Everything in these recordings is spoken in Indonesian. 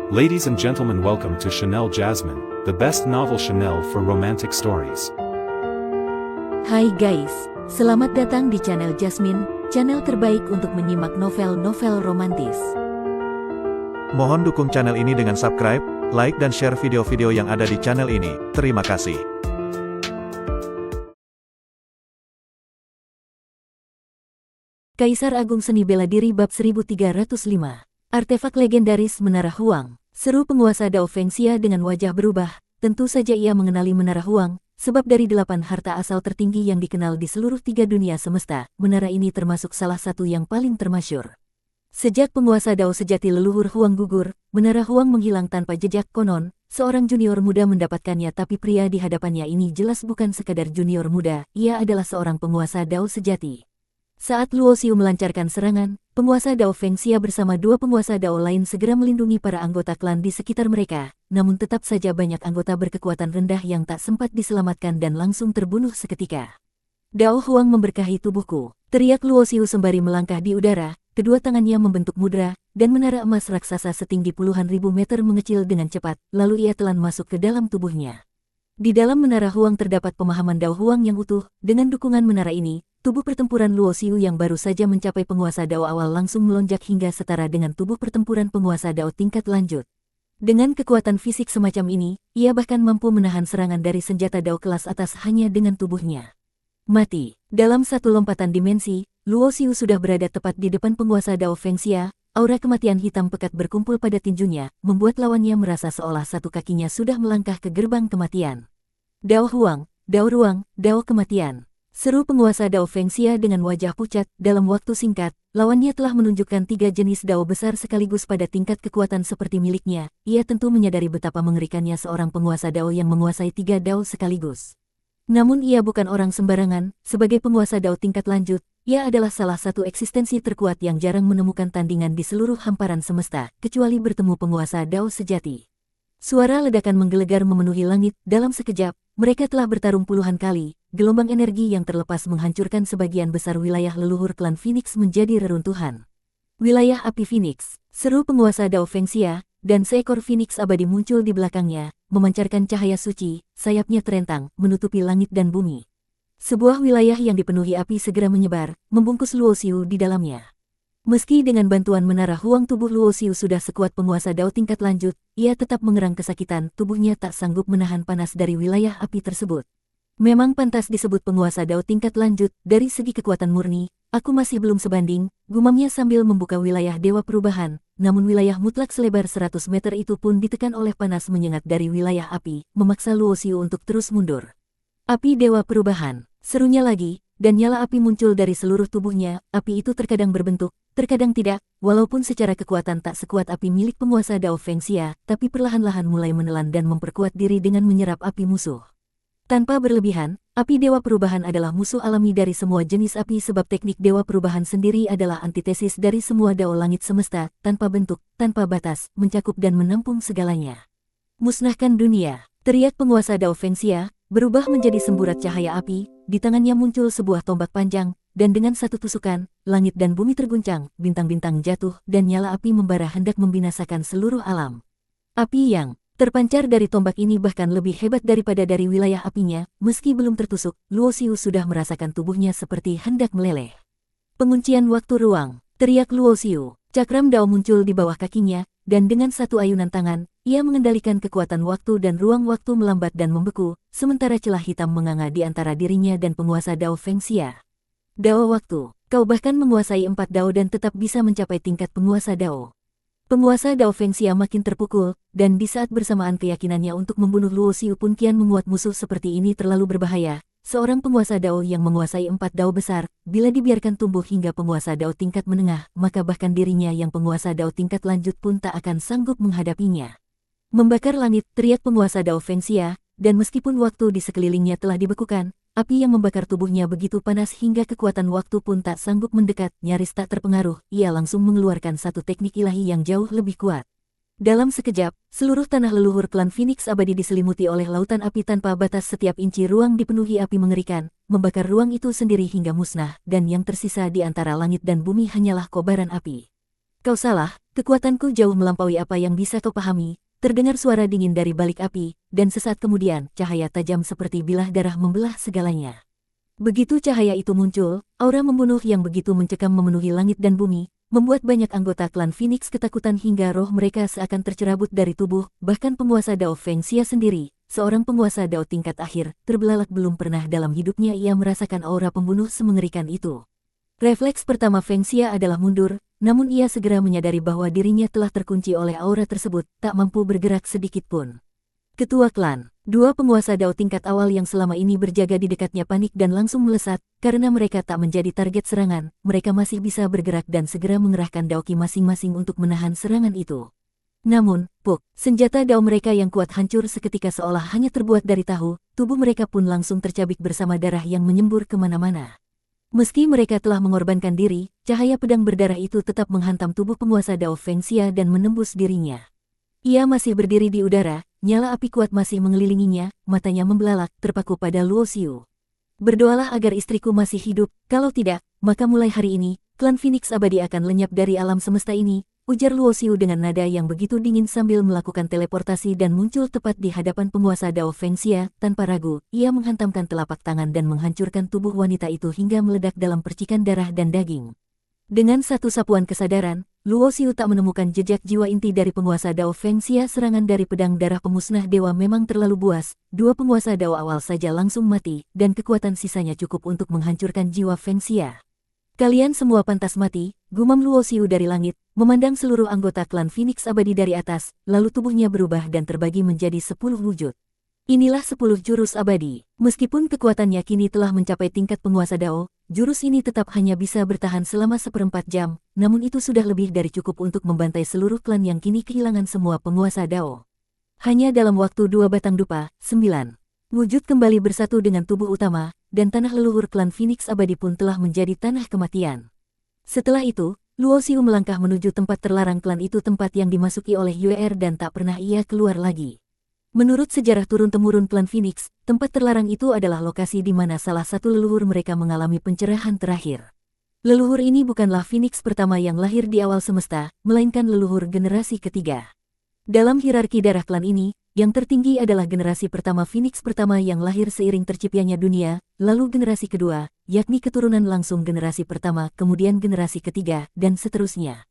Ladies and gentlemen, welcome to Chanel Jasmine, the best novel Chanel for romantic stories. Hai guys, selamat datang di channel Jasmine, channel terbaik untuk menyimak novel-novel romantis. Mohon dukung channel ini dengan subscribe, like dan share video-video yang ada di channel ini. Terima kasih. Kaisar Agung Seni Bela Diri Bab 1305. Artefak legendaris Menara Huang. Seru penguasa Dao Fengxia dengan wajah berubah. Tentu saja ia mengenali Menara Huang, sebab dari 8 harta asal tertinggi yang dikenal di seluruh 3 dunia semesta, menara ini termasuk salah satu yang paling termasyur. Sejak penguasa Dao sejati leluhur Huang gugur, Menara Huang menghilang tanpa jejak. Konon, seorang junior muda mendapatkannya, tapi pria di hadapannya ini jelas bukan sekadar junior muda, ia adalah seorang penguasa Dao sejati. Saat Luo Xiu melancarkan serangan, penguasa Dao Fengxia bersama 2 penguasa Dao lain segera melindungi para anggota klan di sekitar mereka, namun tetap saja banyak anggota berkekuatan rendah yang tak sempat diselamatkan dan langsung terbunuh seketika. Dao Huang memberkahi tubuhku, teriak Luo Xiu sembari melangkah di udara, kedua tangannya membentuk mudra, dan menara emas raksasa setinggi puluhan ribu meter mengecil dengan cepat, lalu ia telan masuk ke dalam tubuhnya. Di dalam Menara Huang terdapat pemahaman Dao Huang yang utuh. Dengan dukungan menara ini, tubuh pertempuran Luo Xiu yang baru saja mencapai penguasa Dao awal langsung melonjak hingga setara dengan tubuh pertempuran penguasa Dao tingkat lanjut. Dengan kekuatan fisik semacam ini, ia bahkan mampu menahan serangan dari senjata Dao kelas atas hanya dengan tubuhnya. Mati. Dalam satu lompatan dimensi, Luo Xiu sudah berada tepat di depan penguasa Dao Fengxia. Aura kematian hitam pekat berkumpul pada tinjunya, membuat lawannya merasa seolah satu kakinya sudah melangkah ke gerbang kematian. Dao Huang, Dao Ruang, Dao Kematian. Seru penguasa Dao Fengxia dengan wajah pucat. Dalam waktu singkat, lawannya telah menunjukkan 3 jenis Dao besar sekaligus pada tingkat kekuatan seperti miliknya. Ia tentu menyadari betapa mengerikannya seorang penguasa Dao yang menguasai 3 Dao sekaligus. Namun ia bukan orang sembarangan. Sebagai penguasa Dao tingkat lanjut, ia adalah salah satu eksistensi terkuat yang jarang menemukan tandingan di seluruh hamparan semesta, kecuali bertemu penguasa Dao sejati. Suara ledakan menggelegar memenuhi langit. Dalam sekejap, mereka telah bertarung puluhan kali. Gelombang energi yang terlepas menghancurkan sebagian besar wilayah leluhur klan Phoenix menjadi reruntuhan. Wilayah api Phoenix, seru penguasa Dao Fengxia, dan seekor Phoenix abadi muncul di belakangnya, memancarkan cahaya suci, sayapnya terentang, menutupi langit dan bumi. Sebuah wilayah yang dipenuhi api segera menyebar, membungkus Luo Xiu di dalamnya. Meski dengan bantuan Menara Huang tubuh Luo Xiu sudah sekuat penguasa Dao tingkat lanjut, ia tetap mengerang kesakitan. Tubuhnya tak sanggup menahan panas dari wilayah api tersebut. Memang pantas disebut penguasa Dao tingkat lanjut. Dari segi kekuatan murni, aku masih belum sebanding, gumamnya sambil membuka wilayah Dewa Perubahan. Namun wilayah mutlak selebar 100 meter itu pun ditekan oleh panas menyengat dari wilayah api, memaksa Luo Xiu untuk terus mundur. Api Dewa Perubahan, serunya lagi, dan nyala api muncul dari seluruh tubuhnya. Api itu terkadang berbentuk, terkadang tidak, walaupun secara kekuatan tak sekuat api milik penguasa Dao Fengxia, tapi perlahan-lahan mulai menelan dan memperkuat diri dengan menyerap api musuh. Tanpa berlebihan, api Dewa Perubahan adalah musuh alami dari semua jenis api, sebab teknik Dewa Perubahan sendiri adalah antitesis dari semua Dao langit semesta, tanpa bentuk, tanpa batas, mencakup dan menampung segalanya. Musnahkan dunia, teriak penguasa Dao Fengxia, berubah menjadi semburat cahaya api. Di tangannya muncul sebuah tombak panjang, dan dengan satu tusukan, langit dan bumi terguncang, bintang-bintang jatuh, dan nyala api membara hendak membinasakan seluruh alam. Api yang terpancar dari tombak ini bahkan lebih hebat daripada dari wilayah apinya. Meski belum tertusuk, Luo Xiu sudah merasakan tubuhnya seperti hendak meleleh. Penguncian waktu ruang, teriak Luo Xiu. Cakram Dao muncul di bawah kakinya, dan dengan satu ayunan tangan, ia mengendalikan kekuatan waktu dan ruang. Waktu melambat dan membeku, sementara celah hitam menganga di antara dirinya dan penguasa Dao Fengxia. Dao waktu, kau bahkan menguasai 4 Dao dan tetap bisa mencapai tingkat penguasa Dao. Penguasa Dao Fengxia makin terpukul, dan di saat bersamaan keyakinannya untuk membunuh Luo Xiu pun kian menguat. Musuh seperti ini terlalu berbahaya. Seorang penguasa Dao yang menguasai 4 Dao besar, bila dibiarkan tumbuh hingga penguasa Dao tingkat menengah, maka bahkan dirinya yang penguasa Dao tingkat lanjut pun tak akan sanggup menghadapinya. Membakar langit, teriak penguasa Dao Fengxia, dan meskipun waktu di sekelilingnya telah dibekukan, api yang membakar tubuhnya begitu panas hingga kekuatan waktu pun tak sanggup mendekat. Nyaris tak terpengaruh, ia langsung mengeluarkan satu teknik ilahi yang jauh lebih kuat. Dalam sekejap, seluruh tanah leluhur klan Phoenix abadi diselimuti oleh lautan api tanpa batas. Setiap inci ruang dipenuhi api mengerikan, membakar ruang itu sendiri hingga musnah, dan yang tersisa di antara langit dan bumi hanyalah kobaran api. Kau salah, Kekuatanku jauh melampaui apa yang bisa kau pahami. Terdengar suara dingin dari balik api, dan sesaat kemudian, cahaya tajam seperti bilah darah membelah segalanya. Begitu cahaya itu muncul, aura membunuh yang begitu mencekam memenuhi langit dan bumi, membuat banyak anggota klan Phoenix ketakutan hingga roh mereka seakan tercerabut dari tubuh, bahkan penguasa Dao Fengxia sendiri, seorang penguasa Dao tingkat akhir, terbelalak belum pernah dalam hidupnya ia merasakan aura pembunuh semengerikan itu. Refleks pertama Fengxia adalah mundur, namun ia segera menyadari bahwa dirinya telah terkunci oleh aura tersebut, tak mampu bergerak sedikit pun. Ketua klan, dua penguasa Dao tingkat awal yang selama ini berjaga di dekatnya panik dan langsung melesat, karena mereka tak menjadi target serangan, mereka masih bisa bergerak dan segera mengerahkan Daoki masing-masing untuk menahan serangan itu. Namun, senjata Dao mereka yang kuat hancur seketika seolah hanya terbuat dari tahu, tubuh mereka pun langsung tercabik bersama darah yang menyembur kemana-mana. Meski mereka telah mengorbankan diri, cahaya pedang berdarah itu tetap menghantam tubuh penguasa Dao Fengxia dan menembus dirinya. Ia masih berdiri di udara, nyala api kuat masih mengelilinginya, matanya membelalak, terpaku pada Luo Xiu. Berdoalah agar istriku masih hidup, kalau tidak, maka mulai hari ini, klan Phoenix abadi akan lenyap dari alam semesta ini, ujar Luo Xiu dengan nada yang begitu dingin sambil melakukan teleportasi dan muncul tepat di hadapan penguasa Dao Fengxia. Tanpa ragu, ia menghantamkan telapak tangan dan menghancurkan tubuh wanita itu hingga meledak dalam percikan darah dan daging. Dengan satu sapuan kesadaran, Luo Xiu tak menemukan jejak jiwa inti dari penguasa Dao Fengxia. Serangan dari pedang darah pemusnah dewa memang terlalu buas, dua penguasa Dao awal saja langsung mati, dan kekuatan sisanya cukup untuk menghancurkan jiwa Fengxia. Kalian semua pantas mati, gumam Luo Xiu dari langit, memandang seluruh anggota klan Phoenix abadi dari atas, lalu tubuhnya berubah dan terbagi menjadi 10 wujud. Inilah 10 jurus abadi. Meskipun kekuatannya kini telah mencapai tingkat penguasa Dao, jurus ini tetap hanya bisa bertahan selama 1/4 jam, namun itu sudah lebih dari cukup untuk membantai seluruh klan yang kini kehilangan semua penguasa Dao. Hanya dalam waktu 2 batang dupa, 9 wujud kembali bersatu dengan tubuh utama, dan tanah leluhur klan Phoenix abadi pun telah menjadi tanah kematian. Setelah itu, Luo Xiu melangkah menuju tempat terlarang klan itu, tempat yang dimasuki oleh Yuer dan tak pernah ia keluar lagi. Menurut sejarah turun-temurun klan Phoenix, tempat terlarang itu adalah lokasi di mana salah satu leluhur mereka mengalami pencerahan terakhir. Leluhur ini bukanlah Phoenix pertama yang lahir di awal semesta, melainkan leluhur generasi ketiga. Dalam hierarki darah klan ini, yang tertinggi adalah generasi pertama Phoenix pertama yang lahir seiring terciptanya dunia, lalu generasi kedua, yakni keturunan langsung generasi pertama, kemudian generasi ketiga, dan seterusnya.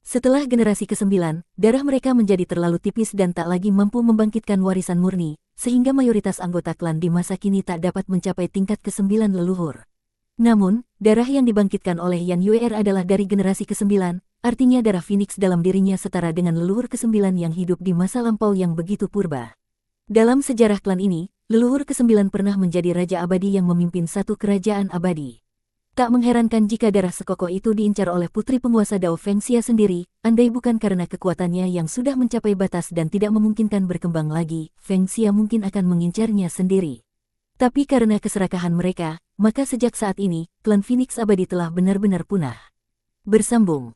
Setelah generasi ke-9, darah mereka menjadi terlalu tipis dan tak lagi mampu membangkitkan warisan murni, sehingga mayoritas anggota klan di masa kini tak dapat mencapai tingkat ke-9 leluhur. Namun, darah yang dibangkitkan oleh Yan Yuer adalah dari generasi ke-9, artinya darah Phoenix dalam dirinya setara dengan leluhur ke-9 yang hidup di masa lampau yang begitu purba. Dalam sejarah klan ini, leluhur ke-9 pernah menjadi raja abadi yang memimpin satu kerajaan abadi. Tak mengherankan jika darah sekokoh itu diincar oleh putri penguasa Dao Fengxia sendiri, andai bukan karena kekuatannya yang sudah mencapai batas dan tidak memungkinkan berkembang lagi, Fengxia mungkin akan mengincarnya sendiri. Tapi karena keserakahan mereka, maka sejak saat ini, klan Phoenix abadi telah benar-benar punah. Bersambung.